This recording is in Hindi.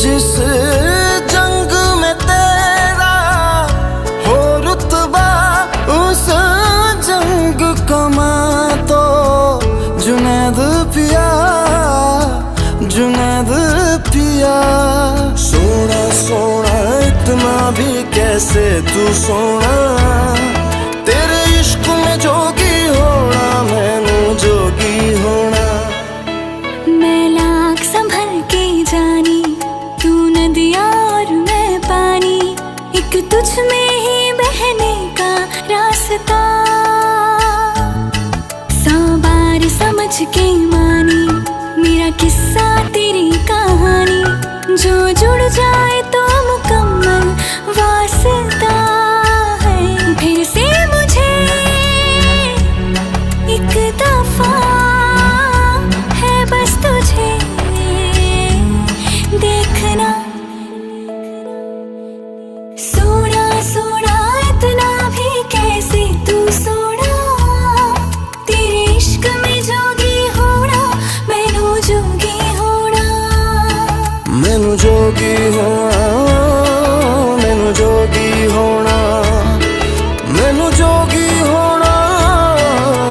जिस जंग में तेरा हो रुतबा, उस जंग कमा तो जुनैद पिया, जुनैद पिया। सोना सोना इतना भी कैसे तू सोना, तेरे इश्क में जोगी होना, मैनू जोगी होना। मैं लाख संभल के जानी, तू नदिया और मैं पानी, एक तुझ में ही बहने का रास्ता। 100 बार समझ के मानी, मेरा किस्सा तेरी कहानी, जो जुड़ जाए